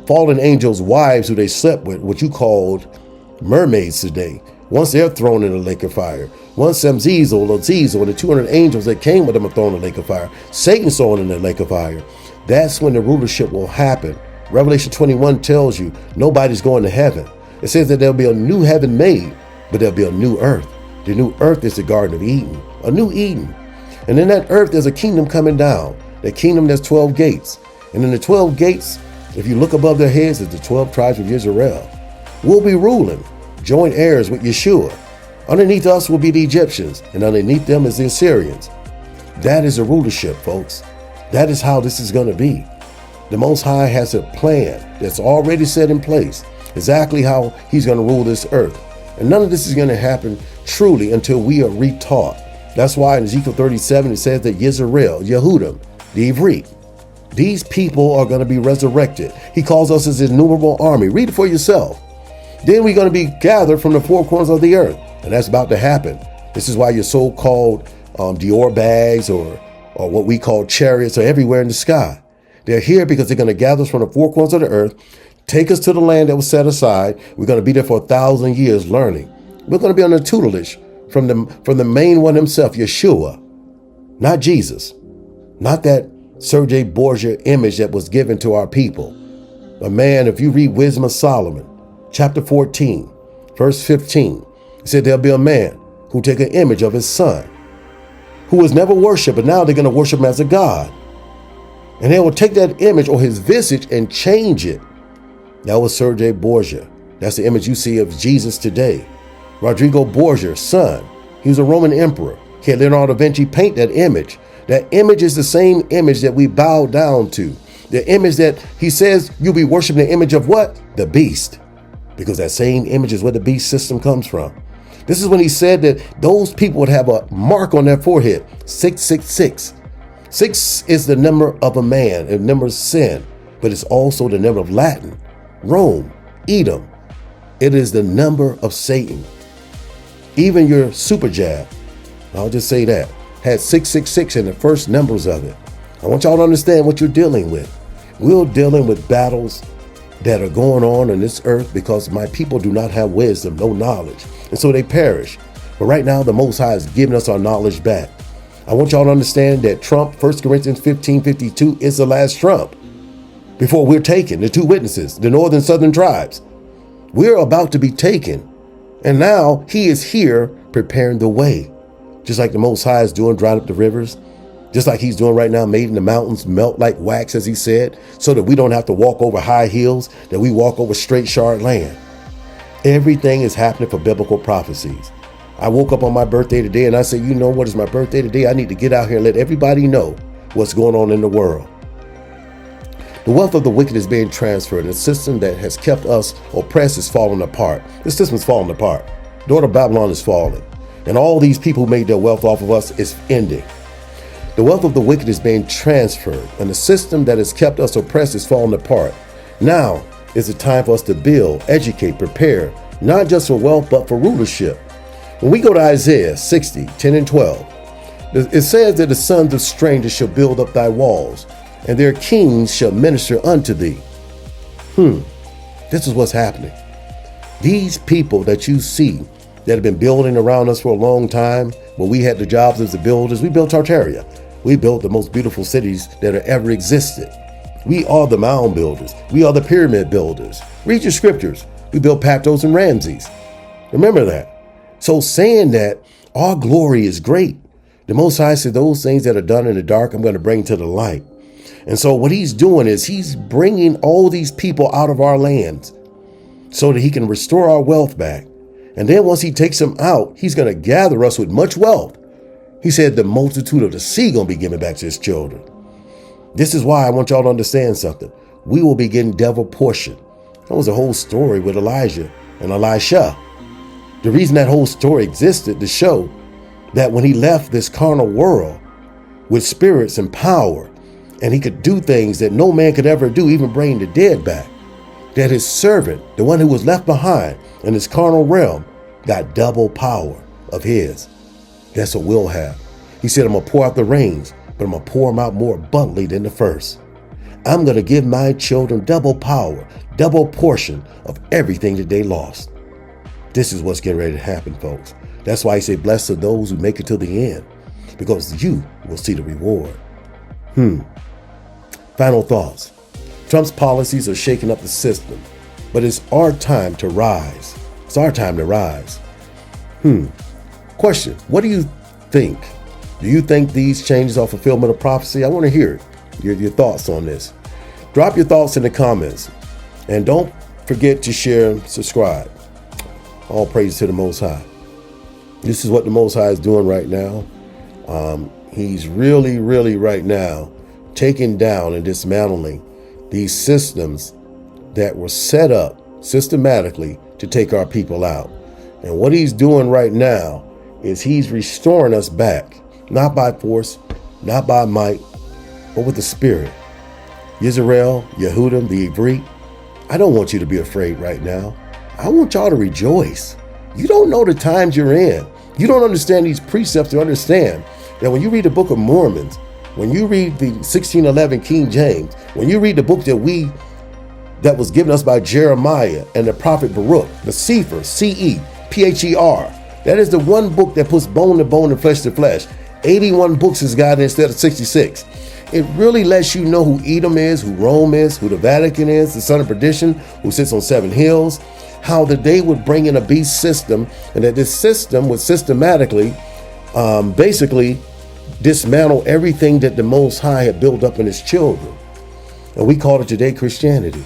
fallen angels' wives who they slept with, what you called mermaids today, once they're thrown in a lake of fire, once Zell and the 200 angels that came with them are thrown in a lake of fire, Satan's thrown in the lake of fire, that's when the rulership will happen. Revelation 21 tells you nobody's going to heaven. It says that there'll be a new heaven made, but there'll be a new earth. The new earth is the Garden of Eden, a new Eden. And in that earth, there's a kingdom coming down. That kingdom, there's 12 gates. And in the 12 gates, if you look above their heads, is the 12 tribes of Israel. We'll be ruling, joint heirs with Yeshua. Underneath us will be the Egyptians, and underneath them is the Assyrians. That is a rulership, folks. That is how this is going to be. The Most High has a plan that's already set in place, exactly how he's going to rule this earth. And none of this is going to happen truly until we are retaught. That's why in Ezekiel 37, it says that Yisrael, Yehudim, the Ivrit, these people are going to be resurrected. He calls us his innumerable army. Read it for yourself. Then we're going to be gathered from the four corners of the earth. And that's about to happen. This is why your so-called Dior bags or what we call chariots are everywhere in the sky. They're here because they're going to gather us from the four corners of the earth, take us to the land that was set aside. We're going to be there for 1,000 years learning. We're going to be under tutelage from the main one himself, Yeshua, not Jesus, not that Sergei Borgia image that was given to our people. A man, if you read Wisdom of Solomon, chapter 14, verse 15, it said there'll be a man who take an image of his son, who was never worshipped, but now they're going to worship him as a god. And they will take that image or his visage and change it. That was Sergei Borgia. That's the image you see of Jesus today. Rodrigo Borgia's son, he was a Roman emperor. He had Leonardo da Vinci paint that image. That image is the same image that we bow down to. The image that he says you'll be worshiping the image of what? The beast. Because that same image is where the beast system comes from. This is when he said that those people would have a mark on their forehead, 666. 6 is the number of a man, a number of sin, but it's also the number of Latin, Rome, Edom. It is the number of Satan. Even your super jab, I'll just say that. Had 666 in the first numbers of it. I want y'all to understand what you're dealing with. We're dealing with battles that are going on this earth because my people do not have wisdom, no knowledge. And so they perish. But right now, the Most High is giving us our knowledge back. I want y'all to understand that Trump, 1 Corinthians 15:52, is the last trump. Before we're taken, the two witnesses, the northern southern tribes. We're about to be taken. And now he is here preparing the way. Just like the Most High is doing, drying up the rivers. Just like he's doing right now, making the mountains melt like wax, as he said, so that we don't have to walk over high hills, that we walk over straight shard land. Everything is happening for biblical prophecies. I woke up on my birthday today and I said, you know what is my birthday today? I need to get out here and let everybody know what's going on in the world. The wealth of the wicked is being transferred, and the system that has kept us oppressed is falling apart. The system is falling apart. The door of Babylon is falling. And all these people who made their wealth off of us is ending. The wealth of the wicked is being transferred, and the system that has kept us oppressed is falling apart. Now is the time for us to build, educate, prepare, not just for wealth, but for rulership. When we go to Isaiah 60:10-12, it says that the sons of strangers shall build up thy walls, and their kings shall minister unto thee. This is what's happening. These people that you see that have been building around us for a long time, when we had the jobs as the builders, we built Tartaria. We built the most beautiful cities that have ever existed. We are the mound builders. We are the pyramid builders. Read your scriptures. We built Patos and Ramses. Remember that. So saying that our glory is great. The Most High said those things that are done in the dark, I'm going to bring to the light. And so what he's doing is he's bringing all these people out of our lands so that he can restore our wealth back. And then once he takes them out, he's going to gather us with much wealth. He said the multitude of the sea going to be given back to his children. This is why I want y'all to understand something. We will be getting devil portion. That was a whole story with Elijah and Elisha. The reason that whole story existed to show that when he left this carnal world with spirits and power, and he could do things that no man could ever do, even bring the dead back, that his servant, the one who was left behind in this carnal realm, got double power of his. That's what we'll have. He said, I'm going to pour out the rains, but I'm going to pour them out more abundantly than the first. I'm going to give my children double power, double portion of everything that they lost. This is what's getting ready to happen, folks. That's why he said, blessed are those who make it to the end, because you will see the reward. Final thoughts. Trump's policies are shaking up the system, but it's our time to rise. It's our time to rise. Question, what do you think? Do you think these changes are fulfillment of prophecy? I want to hear your thoughts on this. Drop your thoughts in the comments. And don't forget to share and subscribe. All praise to the Most High. This is what the Most High is doing right now. He's really right now taking down and dismantling these systems that were set up systematically to take our people out. And what he's doing right now is he's restoring us back, not by force, not by might, but with the Spirit. Yisrael, Yehudim, the Ivrit, I don't want you to be afraid right now. I want y'all to rejoice. You don't know the times you're in. You don't understand these precepts to understand that when you read the Book of Mormons, when you read the 1611 King James, when you read the book that was given us by Jeremiah and the prophet Baruch, the Sefer, C-E-P-H-E-R, that is the one book that puts bone to bone and flesh to flesh. 81 books is God instead of 66. It really lets you know who Edom is, who Rome is, who the Vatican is, the son of perdition, who sits on 7 hills, how that they would bring in a beast system, and that this system would systematically, basically dismantle everything that the Most High had built up in his children. And we call it today Christianity.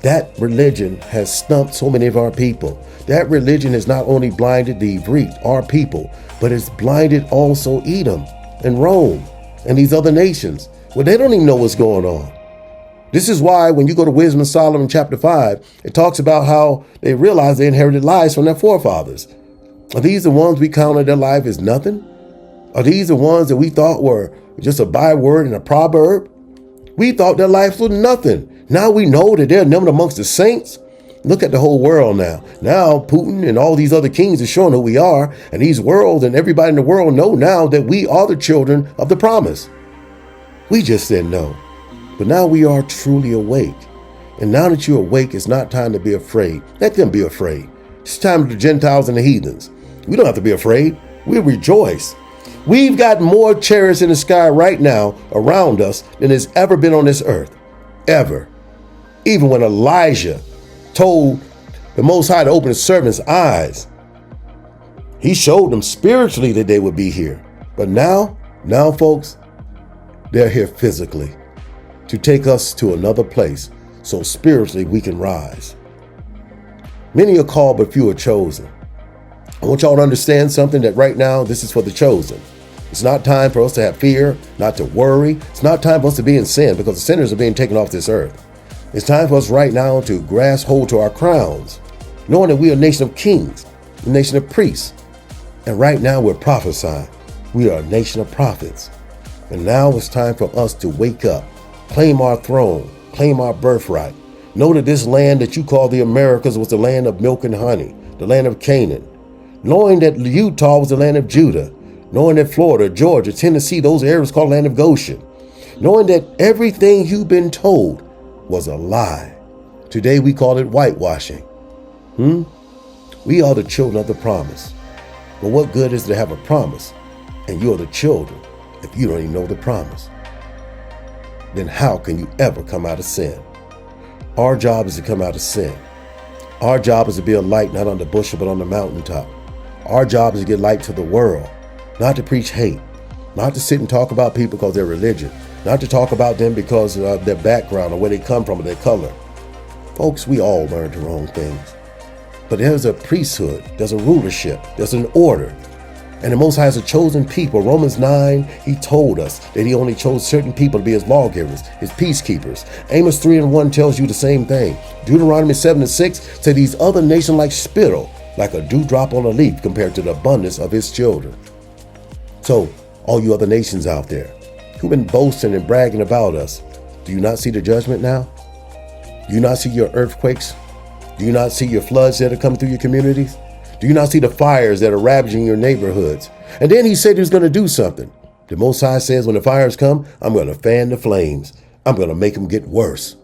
That religion has stumped so many of our people. That religion has not only blinded the Ivrit, our people, but it's blinded also Edom and Rome and these other nations. Well, they don't even know what's going on. This is why when you go to Wisdom of Solomon chapter 5, it talks about how they realized they inherited lies from their forefathers. Are these the ones we counted their life as nothing? Are these the ones that we thought were just a byword and a proverb? We thought their lives were nothing. Now we know that they're numbered amongst the saints. Look at the whole world now. Now Putin and all these other kings are showing who we are. And these worlds and everybody in the world know now that we are the children of the promise. We just said no. But now we are truly awake. And now that you're awake, it's not time to be afraid. Let them be afraid. It's time for the Gentiles and the heathens. We don't have to be afraid. We rejoice. We've got more chariots in the sky right now around us than has ever been on this earth. Ever. Even when Elijah told the Most High to open his servant's eyes, he showed them spiritually that they would be here. But now folks, they're here physically to take us to another place so spiritually we can rise. Many are called, but few are chosen. I want y'all to understand something, that right now, this is for the chosen. It's not time for us to have fear, not to worry. It's not time for us to be in sin, because the sinners are being taken off this earth. It's time for us right now to grasp hold to our crowns, knowing that we are a nation of kings, a nation of priests. And right now we're prophesying. We are a nation of prophets. And now it's time for us to wake up, claim our throne, claim our birthright. Know that this land that you call the Americas was the land of milk and honey, the land of Canaan. Knowing that Utah was the land of Judah. Knowing that Florida, Georgia, Tennessee, those areas called the land of Goshen. Knowing that everything you've been told was a lie. Today we call it whitewashing. We are the children of the promise. But what good is it to have a promise and you are the children if you don't even know the promise? Then how can you ever come out of sin? Our job is to come out of sin. Our job is to be a light not on the bushel but on the mountaintop. Our job is to get light to the world, not to preach hate, not to sit and talk about people because they're religion, not to talk about them because of their background or where they come from or their color. Folks, we all learned the wrong things. But there's a priesthood, there's a rulership, there's an order. And the Most High is a chosen people. Romans 9, he told us that he only chose certain people to be his lawgivers, his peacekeepers. Amos 3:1 tells you the same thing. Deuteronomy 7:6 said these other nations like spittle, like a dewdrop on a leaf compared to the abundance of his children. So, all you other nations out there who've been boasting and bragging about us, do you not see the judgment now? Do you not see your earthquakes? Do you not see your floods that are coming through your communities? Do you not see the fires that are ravaging your neighborhoods? And then he said he was going to do something. The Most High says when the fires come, I'm going to fan the flames. I'm going to make them get worse.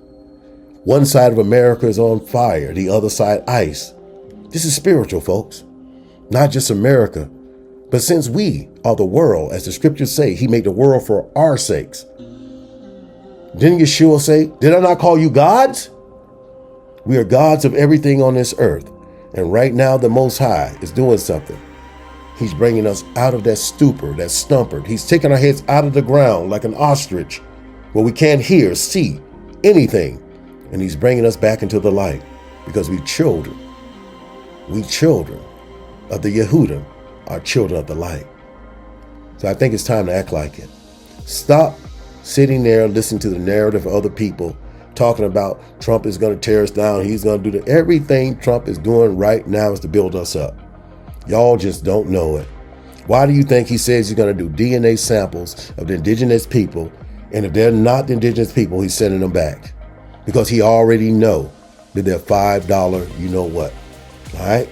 One side of America is on fire, the other side ice. This is spiritual, folks. Not just America, but since we are the world, as the scriptures say, he made the world for our sakes. Didn't Yeshua say, did I not call you gods? We are gods of everything on this earth. And right now, the Most High is doing something. He's bringing us out of that stupor, that stumper. He's taking our heads out of the ground like an ostrich where we can't hear, see anything. And he's bringing us back into the light because we children of the Yehudim are children of the light. So I think it's time to act like it. Stop sitting there listening to the narrative of other people talking about Trump is going to tear us down. He's going to do everything Trump is doing right now is to build us up. Y'all just don't know it. Why do you think he says he's going to do DNA samples of the indigenous people? And if they're not the indigenous people, he's sending them back because he already know that they're $5 you know what. All right.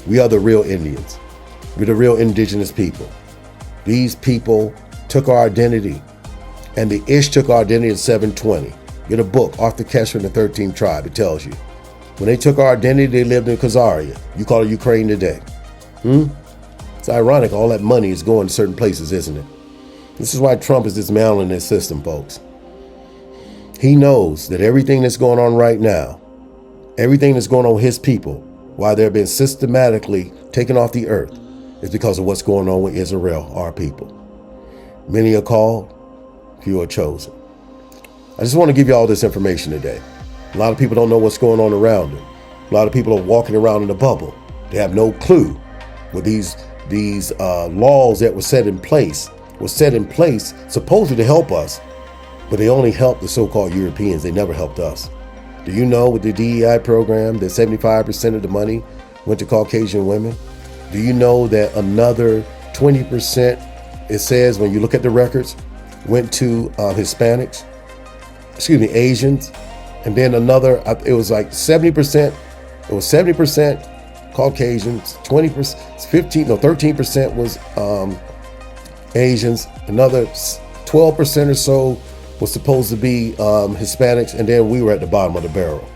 We are the real Indians. We're the real indigenous people. These people took our identity, and the Ish took our identity in 720. Get a book, Arthur Kesher and the 13th Tribe. It tells you. When they took our identity, they lived in Khazaria. You call it Ukraine today. It's ironic all that money is going to certain places, isn't it? This is why Trump is dismantling this system, folks. He knows that everything that's going on right now, everything that's going on with his people, why they're being systematically taken off the earth, is because of what's going on with Israel, our people. Many are called, few are chosen. I just want to give you all this information today. A lot of people don't know what's going on around them. A lot of people are walking around in a bubble. They have no clue what these laws that were set in place supposedly to help us, but they only help the so-called Europeans. They never helped us. Do you know with the DEI program that 75% of the money went to Caucasian women? Do you know that another 20%, it says when you look at the records, went to Asians, and then another, it was like 70% It was 70% Caucasians, 20%, 13% was Asians. Another 12% or so was supposed to be Hispanics, and then we were at the bottom of the barrel.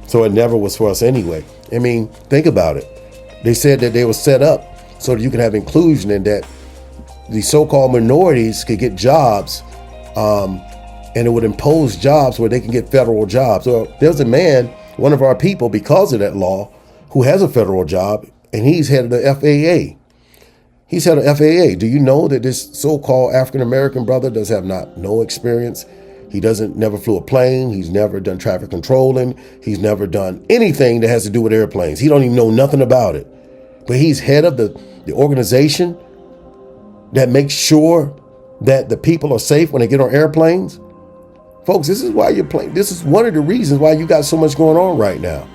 So it never was for us anyway. I mean, think about it. They said that they were set up so that you can have inclusion and that the so-called minorities could get jobs, and it would impose jobs where they can get federal jobs. So there's a man, one of our people, because of that law, who has a federal job, and he's head of the FAA. He's head of FAA. Do you know that this so-called African-American brother does have no experience? He never flew a plane. He's never done traffic controlling. He's never done anything that has to do with airplanes. He don't even know nothing about it. But he's head of the organization that makes sure that the people are safe when they get on airplanes. Folks, this is why this is one of the reasons why you got so much going on right now.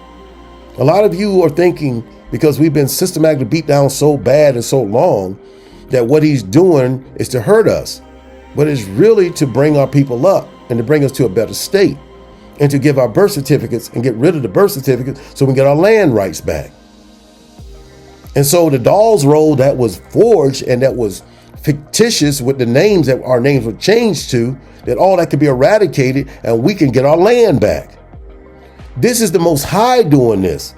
A lot of you are thinking, because we've been systematically beat down so bad and so long, that what he's doing is to hurt us. But it's really to bring our people up and to bring us to a better state and to give our birth certificates and get rid of the birth certificates so we can get our land rights back. And so the Dawes Roll that was forged and that was fictitious with the names that our names were changed to, that all that could be eradicated and we can get our land back. This is the Most High doing this.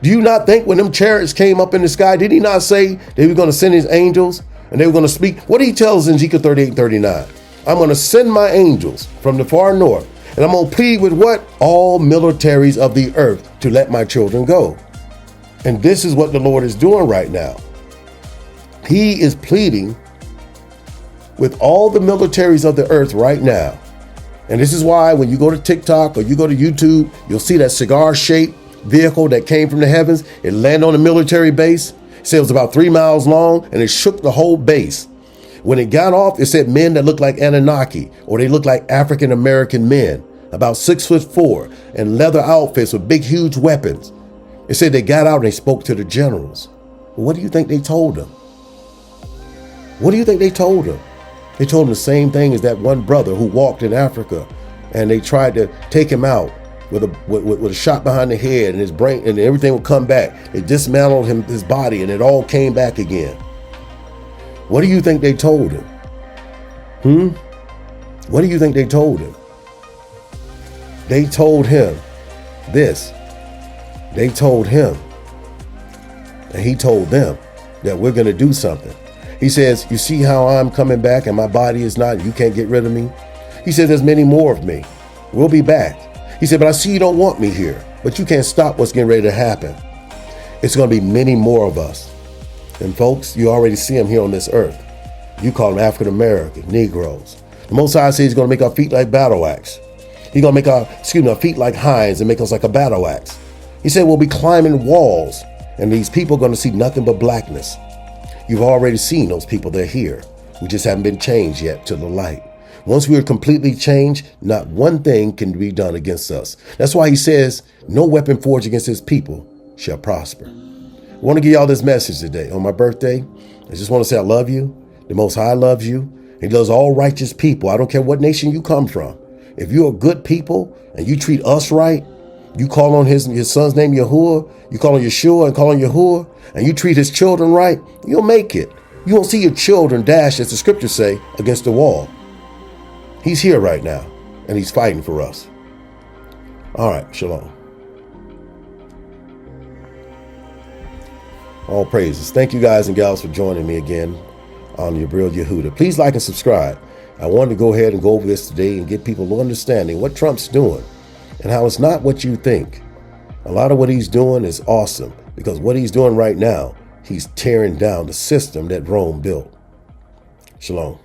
Do you not think when them chariots came up in the sky, did he not say they were going to send his angels and they were going to speak? What did he tell us in Ezekiel 38:39? I'm going to send my angels from the far north, and I'm going to plead with what? All militaries of the earth to let my children go. And this is what the Lord is doing right now. He is pleading with all the militaries of the earth right now. And this is why when you go to TikTok or you go to YouTube, you'll see that cigar-shaped vehicle that came from the heavens. It landed on a military base. It said it was about 3 miles long, and it shook the whole base. When it got off, it said men that looked like Anunnaki, or they looked like African-American men, about 6'4", and leather outfits with big, huge weapons. It said they got out and they spoke to the generals. Well, what do you think they told them? What do you think they told them? They told him the same thing as that one brother who walked in Africa, and they tried to take him out with a shot behind the head, and his brain and everything would come back. They dismantled his body, and it all came back again. What do you think they told him? What do you think they told him? They told him this. They told him, and he told them that we're going to do something. He says, you see how I'm coming back and my body is not, you can't get rid of me? He said, there's many more of me. We'll be back. He said, but I see you don't want me here, but you can't stop what's getting ready to happen. It's going to be many more of us. And folks, you already see them here on this earth. You call them African-American, Negroes. The Most High says he's going to make our feet like battle axe. He's going to make our feet like hinds and make us like a battle axe. He said we'll be climbing walls, and these people are going to see nothing but blackness. You've already seen those people, they're here. We just haven't been changed yet to the light. Once we are completely changed, not one thing can be done against us. That's why he says, no weapon forged against his people shall prosper. I want to give y'all this message today. On my birthday, I just want to say I love you. The Most High loves you. He loves all righteous people. I don't care what nation you come from. If you're a good people and you treat us right, you call on his son's name Yahuwah, you call on Yeshua and call on Yahuwah, and you treat his children right, you'll make it. You won't see your children dash, as the scriptures say, against the wall. He's here right now, and he's fighting for us. All right, shalom. All praises. Thank you guys and gals for joining me again on Yabril Yehuda. Please like and subscribe. I wanted to go ahead and go over this today and get people to understanding what Trump's doing and how it's not what you think. A lot of what he's doing is awesome, because what he's doing right now, he's tearing down the system that Rome built. Shalom.